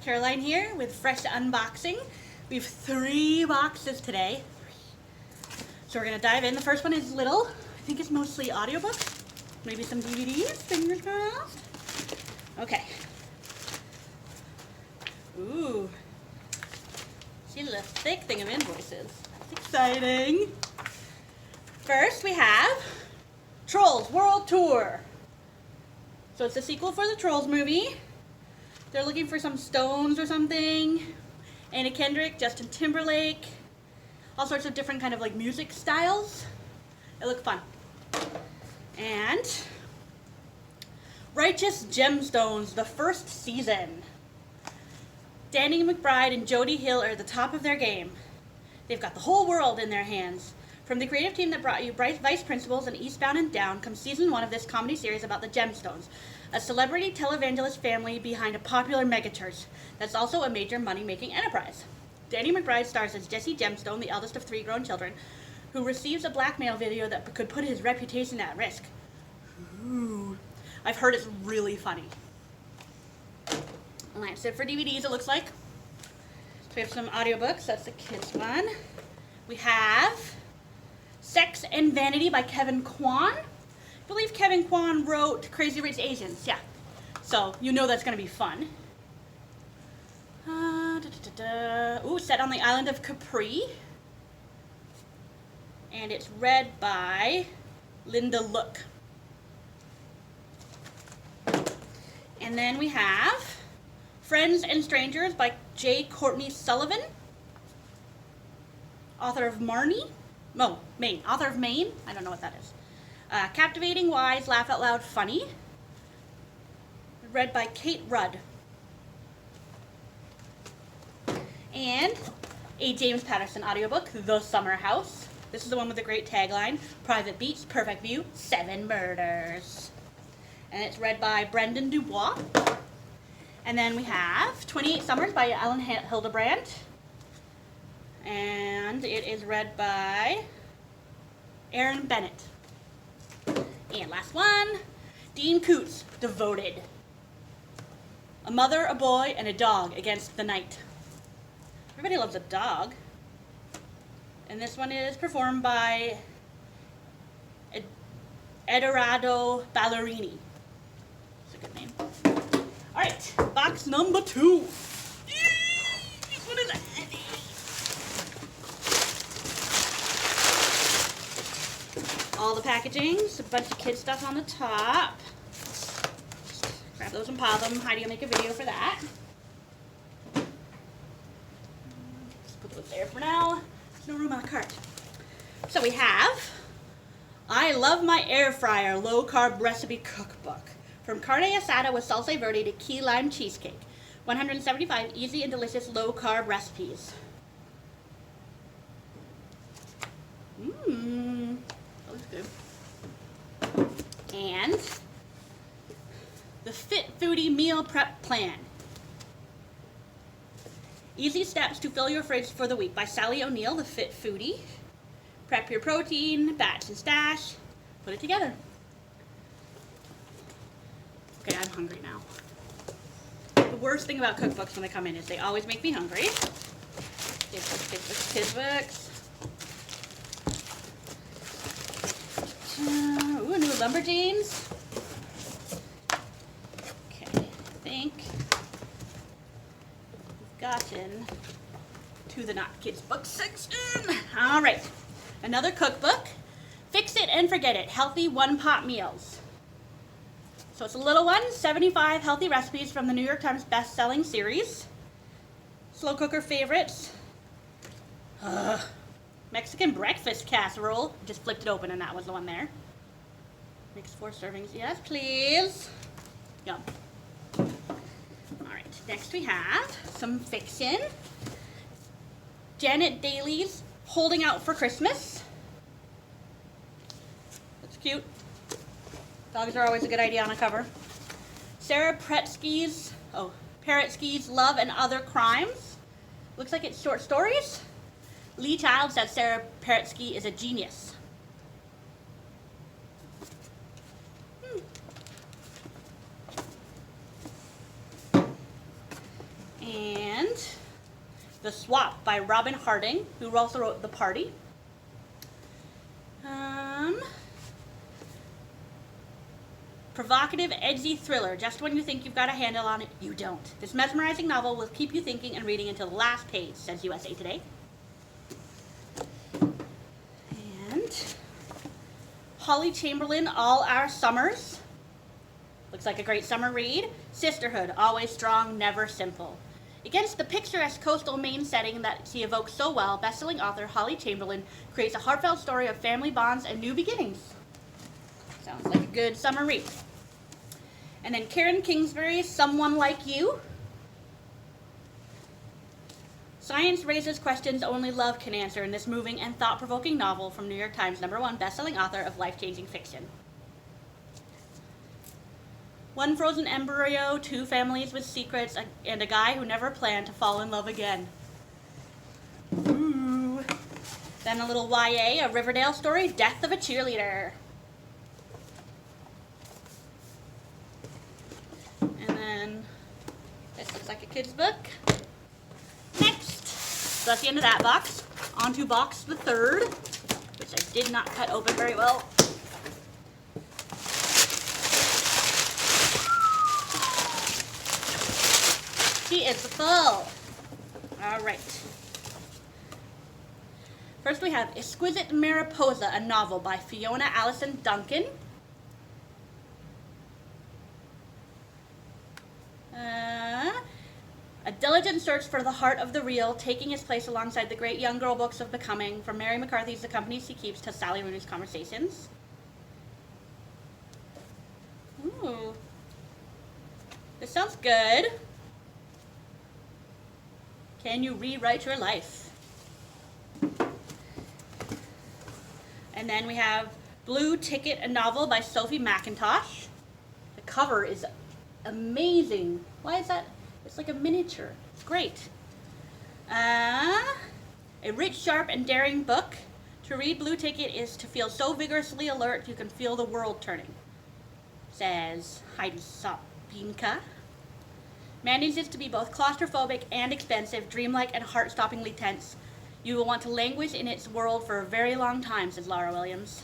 Caroline here with fresh unboxing. We have 3 boxes today. So we're gonna dive in. The first one is little. I think it's mostly audiobooks. Maybe some DVDs, fingers crossed. Okay. Ooh. She's a thick thing of invoices. That's exciting. First we have Trolls World Tour. So it's a sequel for the Trolls movie. They're looking for some stones or something. Anna Kendrick, Justin Timberlake, all sorts of different kind of like music styles. It looked fun. And Righteous Gemstones, the first season. Danny McBride and Jody Hill are at the top of their game. They've got the whole world in their hands. From the creative team that brought you Vice Principals and Eastbound and Down comes season 1 of this comedy series about the Gemstones, a celebrity televangelist family behind a popular megachurch that's also a major money-making enterprise. Danny McBride stars as Jesse Gemstone, the eldest of 3 grown children, who receives a blackmail video that could put his reputation at risk. Ooh. I've heard it's really funny. And that's it for DVDs, it looks like. So we have some audiobooks. That's the kids one. We have Sex and Vanity by Kevin Kwan. I believe Kevin Kwan wrote Crazy Rich Asians. Yeah. So you know that's going to be fun. Ooh, set on the island of Capri. And it's read by Linda Look. And then we have Friends and Strangers by J. Courtney Sullivan, author of Maine. Author of Maine. I don't know what that is. Captivating, wise, laugh out loud, funny. Read by Kate Rudd. And a James Patterson audiobook, The Summer House. This is the one with the great tagline, Private Beach, Perfect View, 7 Murders. And it's read by Brendan Dubois. And then we have 28 Summers by Ellen Hildebrand. And it is read by Aaron Bennett. And last one, Dean Koontz, Devoted. A mother, a boy, and a dog against the night. Everybody loves a dog. And this one is performed by Edoardo Ballerini. It's a good name. All right, box number 2. This one is heavy. All the packaging, a bunch of kid stuff on the top. Grab those and pile them. Heidi will make a video for that. Just put those there for now. There's no room on the cart. So we have I Love My Air Fryer Low Carb Recipe Cookbook. From carne asada with salsa verde to key lime cheesecake. 175 easy and delicious low carb recipes. Mmm. That looks good. And the Fit Foodie Meal Prep Plan. Easy steps to fill your fridge for the week by Sally O'Neill, the Fit Foodie. Prep your protein, batch and stash, put it together. Okay, I'm hungry now. The worst thing about cookbooks when they come in is they always make me hungry. Kids books. Ooh, new Lumberjanes. Okay, I think we've gotten to the not kids book section. All right, another cookbook. Fix It and Forget It, Healthy One-Pot Meals. So it's a little one, 75 healthy recipes from the New York Times best-selling series. Slow cooker favorites. Mexican breakfast casserole. Just flipped it open and that was the one there. Makes 4 servings. Yes, please. Yum. All right, next we have some fiction. Janet Daly's Holding Out for Christmas. That's cute. Dogs are always a good idea on a cover. Sarah Paretsky's Love and Other Crimes. Looks like it's short stories. Lee Child says Sarah Paretsky is a genius. And The Swap by Robin Harding, who also wrote The Party. Provocative, edgy thriller. Just when you think you've got a handle on it, you don't. This mesmerizing novel will keep you thinking and reading until the last page, says USA Today. And Holly Chamberlain, All Our Summers. Looks like a great summer read. Sisterhood, always strong, never simple. Against the picturesque coastal Maine setting that she evokes so well, best-selling author Holly Chamberlain creates a heartfelt story of family bonds and new beginnings. Sounds like a good summer read. And then Karen Kingsbury's Someone Like You. Science raises questions only love can answer in this moving and thought-provoking novel from New York Times #1 best-selling author of life-changing fiction. One frozen embryo, 2 families with secrets, and a guy who never planned to fall in love again. Ooh. Then a little YA, a Riverdale story, Death of a Cheerleader. And then this looks like a kid's book. Next, so that's the end of that box. On to box the 3rd, which I did not cut open very well. She is full. All right. First we have Exquisite Mariposa, a novel by Fiona Allison Duncan. A diligent search for the heart of the real, taking its place alongside the great young girl books of Becoming, from Mary McCarthy's The Company She Keeps to Sally Rooney's Conversations. Ooh. This sounds good. Can you rewrite your life? And then we have Blue Ticket, a novel by Sophie McIntosh. The cover is amazing. Why is that? It's like a miniature. It's great. A rich, sharp, and daring book. To read Blue Ticket is to feel so vigorously alert you can feel the world turning, says Heidi Sapinka. Manages to be both claustrophobic and expensive, dreamlike and heart-stoppingly tense. You will want to languish in its world for a very long time, says Laura Williams.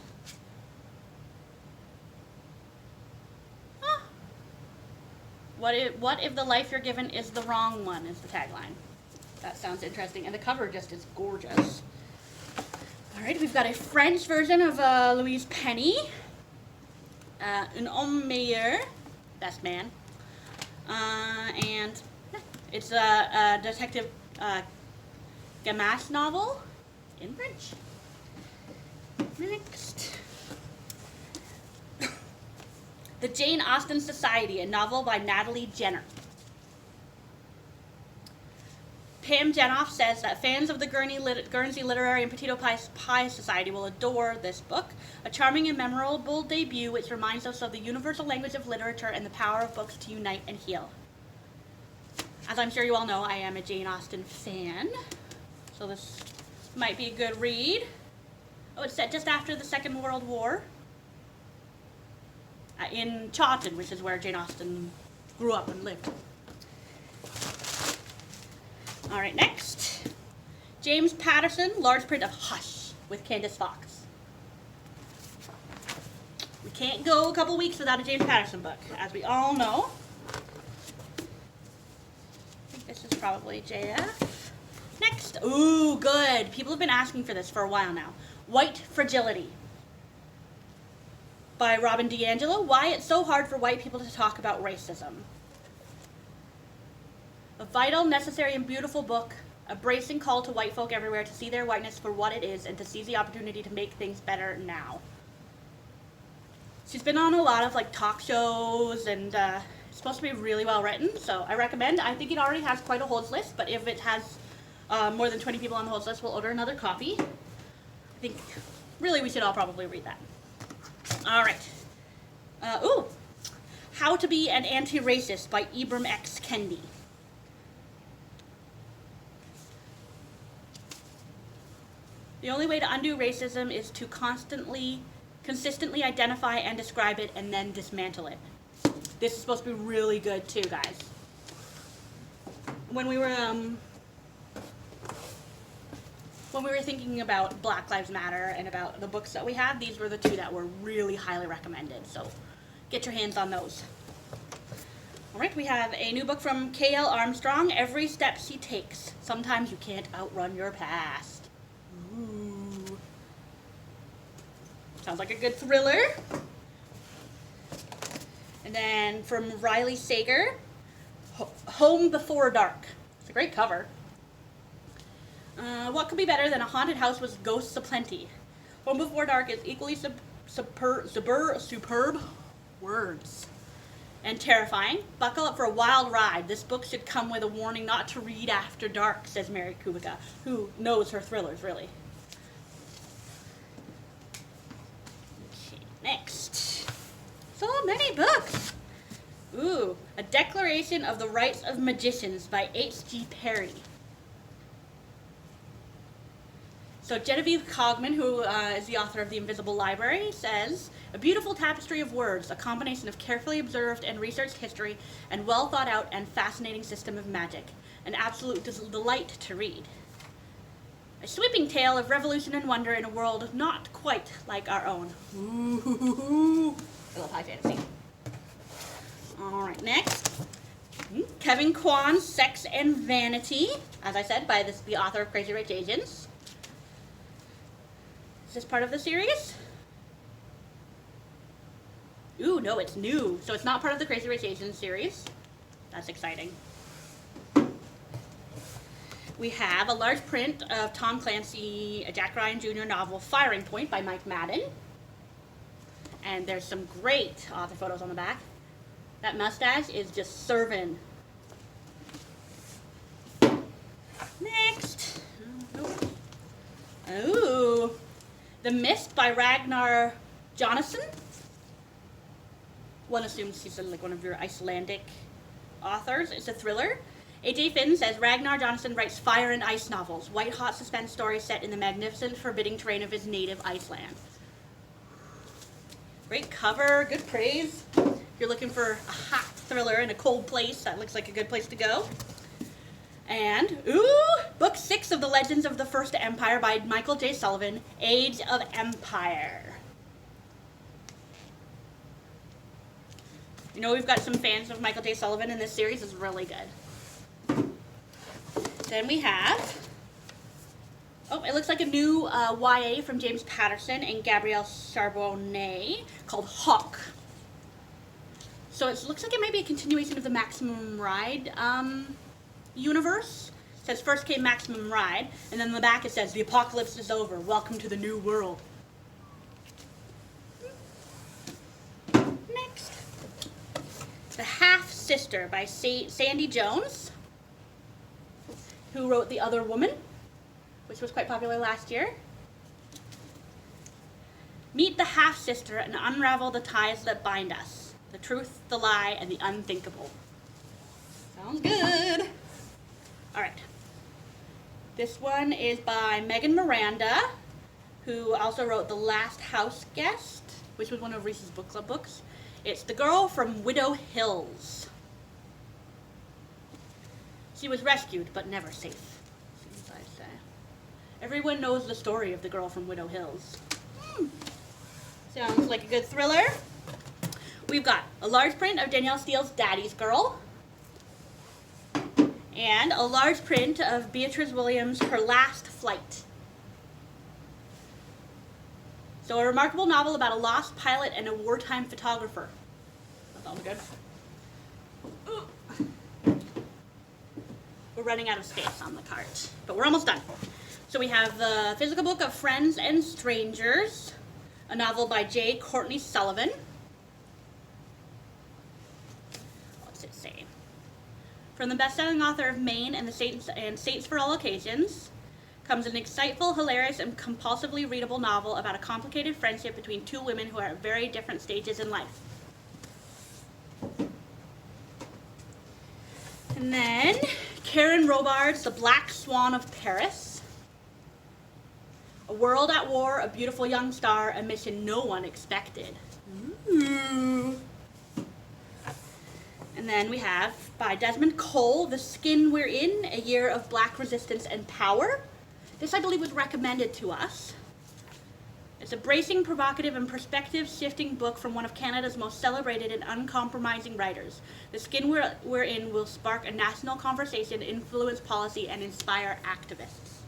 Huh. What if the life you're given is the wrong one, is the tagline. That sounds interesting, and the cover just is gorgeous. All right, we've got a French version of Louise Penny. Un homme meilleur, best man. And it's a Detective Gamache novel in French. Next. The Jane Austen Society, a novel by Natalie Jenner. Pam Jenoff says that fans of the Guernsey Literary and Potato Pie Society will adore this book, a charming and memorable debut which reminds us of the universal language of literature and the power of books to unite and heal. As I'm sure you all know, I am a Jane Austen fan, so this might be a good read. Oh, it's set just after the Second World War in Chawton, which is where Jane Austen grew up and lived. All right, next. James Patterson, large print of Hush with Candace Fox. We can't go a couple weeks without a James Patterson book, as we all know. I think this is probably JF. Next. Ooh, good. People have been asking for this for a while now. White Fragility by Robin DiAngelo. Why it's so hard for white people to talk about racism. A vital, necessary, and beautiful book, a bracing call to white folk everywhere to see their whiteness for what it is and to seize the opportunity to make things better now. She's been on a lot of talk shows, and it's supposed to be really well written, so I recommend. I think it already has quite a holds list, but if it has more than 20 people on the holds list, we'll order another copy. I think really we should all probably read that. All right. How to Be an Anti-Racist by Ibram X. Kendi. The only way to undo racism is to consistently identify and describe it and then dismantle it. This is supposed to be really good too, guys. when we were thinking about Black Lives Matter and about the books that we have, these were the two that were really highly recommended. So get your hands on those. All right, we have a new book from K.L. Armstrong, Every Step She Takes. Sometimes you can't outrun your past. Ooh. Sounds like a good thriller. And then from Riley Sager, Home Before Dark. It's a great cover. What could be better than a haunted house with ghosts aplenty? Home Before Dark is equally superb words and terrifying. Buckle up for a wild ride. This book should come with a warning not to read after dark, says Mary Kubica, who knows her thrillers, really. Okay, next. So many books. Ooh, A Declaration of the Rights of Magicians by H.G. Perry. So Genevieve Cogman, who is the author of The Invisible Library, says, a beautiful tapestry of words, a combination of carefully observed and researched history and well thought out and fascinating system of magic. An absolute delight to read. A sweeping tale of revolution and wonder in a world not quite like our own. Ooh, I love high fantasy. All right, next. Kevin Kwan's Sex and Vanity, as I said, by the author of Crazy Rich Asians. Is this part of the series? Ooh, no, it's new. So it's not part of the Crazy Rich Asians series. That's exciting. We have a large print of Tom Clancy, a Jack Ryan Jr. novel, Firing Point by Mike Madden. And there's some great author photos on the back. That mustache is just serving. Next. Ooh. The Mist by Ragnar Jonasson. One assumes he's like one of your Icelandic authors. It's a thriller. A.J. Finn says Ragnar Jonasson writes fire and ice novels, white-hot suspense stories set in the magnificent, forbidding terrain of his native Iceland. Great cover, good praise. If you're looking for a hot thriller in a cold place, that looks like a good place to go. And, Book 6 of The Legends of the First Empire by Michael J. Sullivan, Age of Empire. You know, we've got some fans of Michael J. Sullivan, and this series is really good. Then we have, it looks like a new YA from James Patterson and Gabrielle Charbonnet called Hawk. So it looks like it might be a continuation of the Maximum Ride universe. It says first came Maximum Ride, and then on the back it says the apocalypse is over. Welcome to the new world. Next, The Half Sister by Sandy Jones, who wrote The Other Woman, which was quite popular last year. Meet the half sister and unravel the ties that bind us. The truth, the lie, and the unthinkable. Sounds good. All right. This one is by Megan Miranda, who also wrote The Last House Guest, which was one of Reese's Book Club books. It's The Girl from Widow Hills. She was rescued, but never safe, seems I'd say. Everyone knows the story of the girl from Widow Hills. Sounds like a good thriller. We've got a large print of Danielle Steele's Daddy's Girl, and a large print of BEATRIZ Williams' Her Last Flight. So a remarkable novel about a lost pilot and a wartime photographer. That sounds good. Ooh. We're running out of space on the cart, but we're almost done. So we have the physical book of Friends and Strangers, a novel by J. Courtney Sullivan. What's it say? From the best-selling author of Maine and Saints for All Occasions comes an insightful, hilarious, and compulsively readable novel about a complicated friendship between two women who are at very different stages in life. And then Karen Robard's The Black Swan of Paris. A world at war, a beautiful young star, a mission no one expected. Ooh. And then we have by Desmond Cole, The Skin We're In, A Year of Black Resistance and Power. This, I believe, was recommended to us. It's a bracing, provocative, and perspective-shifting book from one of Canada's most celebrated and uncompromising writers. The Skin We're In will spark a national conversation, influence policy, and inspire activists.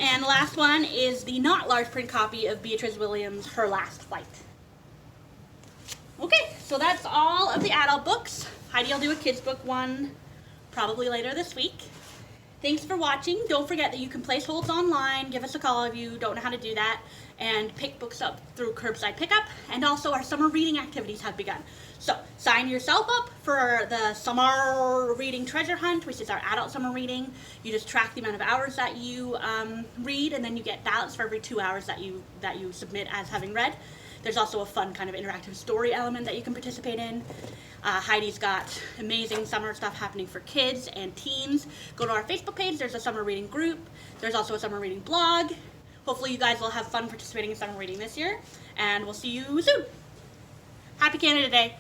And the last one is the not large print copy of BEATRIZ Williams' Her Last Flight. Okay, so that's all of the adult books. Heidi will do a kids book one probably later this week. Thanks for watching. Don't forget that you can place holds online. Give us a call if you don't know how to do that. And pick books up through Curbside Pickup. And also our summer reading activities have begun. So sign yourself up for the summer reading treasure hunt, which is our adult summer reading. You just track the amount of hours that you read, and then you get ballots for every 2 hours that you submit as having read. There's also a fun kind of interactive story element that you can participate in. Heidi's got amazing summer stuff happening for kids and teens. Go to our Facebook page. There's a summer reading group. There's also a summer reading blog. Hopefully you guys will have fun participating in summer reading this year, and we'll see you soon. Happy Canada Day.